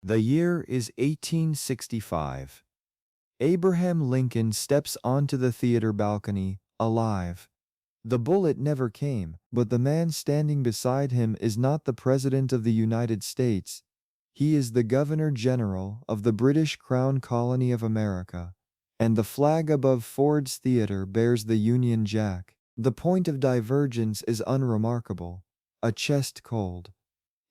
The year is 1865. Abraham Lincoln steps onto the theater balcony, alive. The bullet never came, but the man standing beside him is not the President of the United States. He is the Governor General of the British Crown Colony of America, and the flag above Ford's Theater bears the Union Jack. The point of divergence is unremarkable, a chest cold.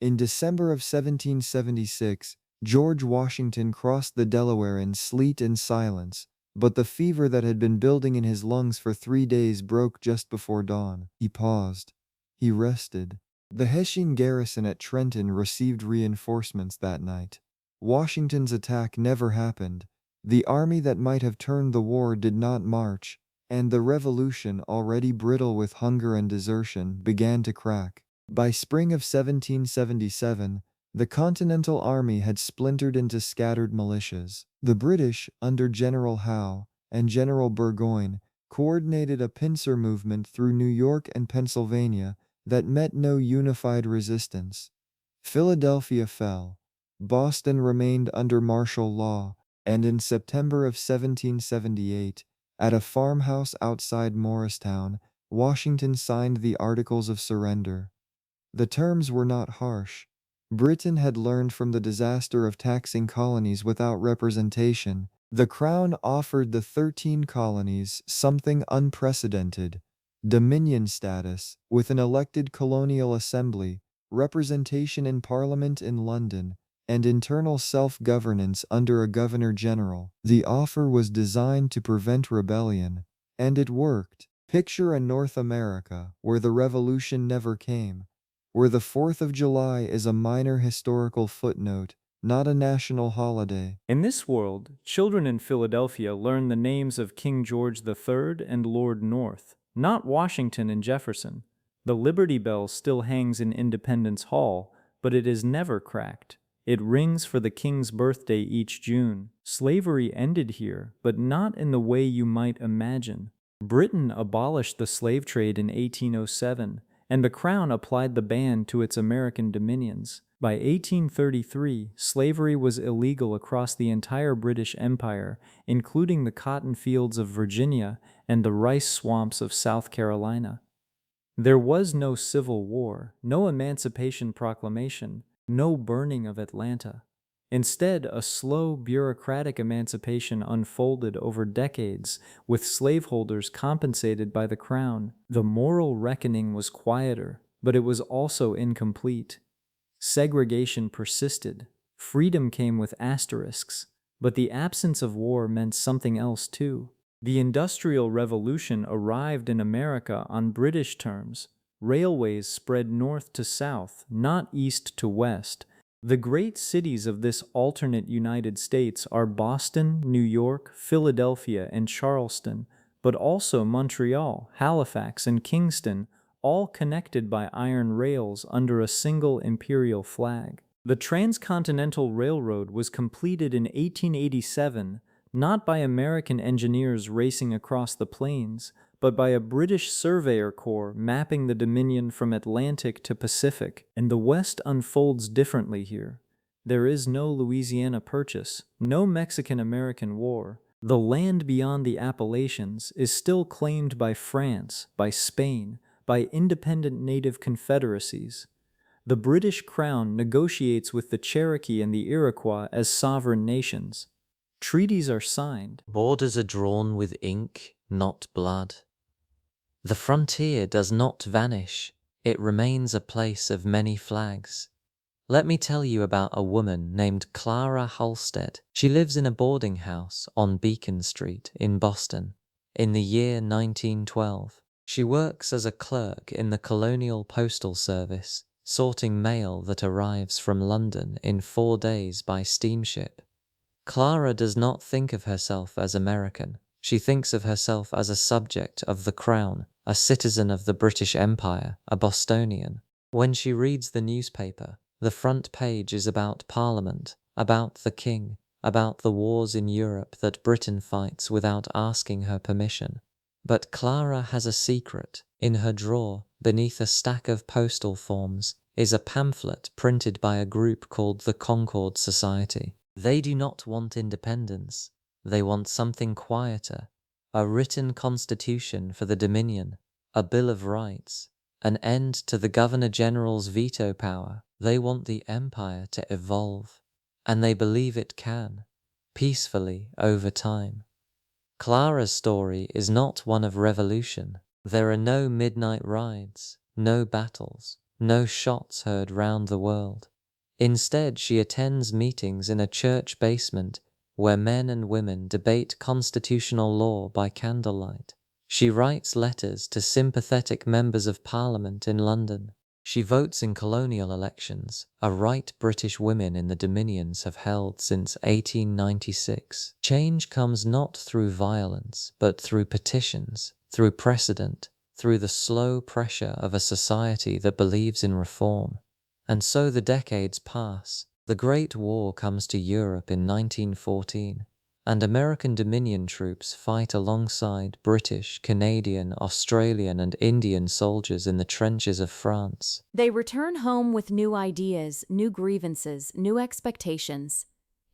In December of 1776, George Washington crossed the Delaware in sleet and silence, but the fever that had been building in his lungs for 3 days broke just before dawn. He paused. He rested. The Hessian garrison at Trenton received reinforcements that night. Washington's attack never happened. The army that might have turned the war did not march, and the Revolution, already brittle with hunger and desertion, began to crack. By spring of 1777, the Continental Army had splintered into scattered militias. The British, under General Howe and General Burgoyne, coordinated a pincer movement through New York and Pennsylvania that met no unified resistance. Philadelphia fell. Boston remained under martial law, and in September of 1778, at a farmhouse outside Morristown, Washington signed the Articles of Surrender. The terms were not harsh. Britain had learned from the disaster of taxing colonies without representation. The Crown offered the 13 colonies something unprecedented: dominion status, with an elected colonial assembly, representation in Parliament in London, and internal self-governance under a Governor-General. The offer was designed to prevent rebellion, and it worked. Picture a North America where the Revolution never came, where the 4th of July is a minor historical footnote, not a national holiday. In this world, children in Philadelphia learn the names of King George III and Lord North, not Washington and Jefferson. The Liberty Bell still hangs in Independence Hall, but it is never cracked. It rings for the King's birthday each June. Slavery ended here, but not in the way you might imagine. Britain abolished the slave trade in 1807, and the Crown applied the ban to its American dominions. By 1833, slavery was illegal across the entire British Empire, including the cotton fields of Virginia and the rice swamps of South Carolina. There was no Civil War, no Emancipation Proclamation, no burning of Atlanta. Instead, a slow, bureaucratic emancipation unfolded over decades, with slaveholders compensated by the Crown. The moral reckoning was quieter, but it was also incomplete. Segregation persisted. Freedom came with asterisks, but the absence of war meant something else too. The Industrial Revolution arrived in America on British terms. Railways spread north to south, not east to west. The great cities of this alternate United States are Boston, New York, Philadelphia, and Charleston, but also Montreal, Halifax, and Kingston, all connected by iron rails under a single imperial flag. The Transcontinental Railroad was completed in 1887, not by American engineers racing across the plains, but by a British surveyor corps mapping the Dominion from Atlantic to Pacific. And the West unfolds differently here. There is no Louisiana Purchase, no Mexican-American War. The land beyond the Appalachians is still claimed by France, by Spain, by independent native confederacies. The British Crown negotiates with the Cherokee and the Iroquois as sovereign nations. Treaties are signed. Borders are drawn with ink, not blood. The frontier does not vanish. It remains a place of many flags. Let me tell you about a woman named Clara Halstead. She lives in a boarding house on Beacon Street in Boston in the year 1912. She works as a clerk in the Colonial Postal Service, sorting mail that arrives from London in 4 days by steamship. Clara does not think of herself as American. She thinks of herself as a subject of the Crown, a citizen of the British Empire, a Bostonian. When she reads the newspaper, the front page is about Parliament, about the King, about the wars in Europe that Britain fights without asking her permission. But Clara has a secret. In her drawer, beneath a stack of postal forms, is a pamphlet printed by a group called the Concord Society. They do not want independence. They want something quieter, a written constitution for the Dominion, a Bill of Rights, an end to the Governor-General's veto power. They want the empire to evolve, and they believe it can, peacefully over time. Clara's story is not one of revolution. There are no midnight rides, no battles, no shots heard round the world. Instead, she attends meetings in a church basement where men and women debate constitutional law by candlelight. She writes letters to sympathetic members of Parliament in London. She votes in colonial elections, a right British women in the Dominions have held since 1896. Change comes not through violence, but through petitions, through precedent, through the slow pressure of a society that believes in reform. And so the decades pass. The Great War comes to Europe in 1914, and American Dominion troops fight alongside British, Canadian, Australian, and Indian soldiers in the trenches of France. They return home with new ideas, new grievances, new expectations.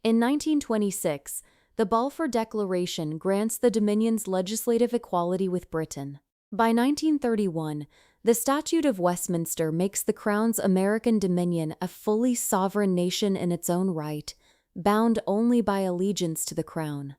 In 1926, the Balfour Declaration grants the Dominions legislative equality with Britain. By 1931, the Statute of Westminster makes the Crown's American Dominion a fully sovereign nation in its own right, bound only by allegiance to the Crown.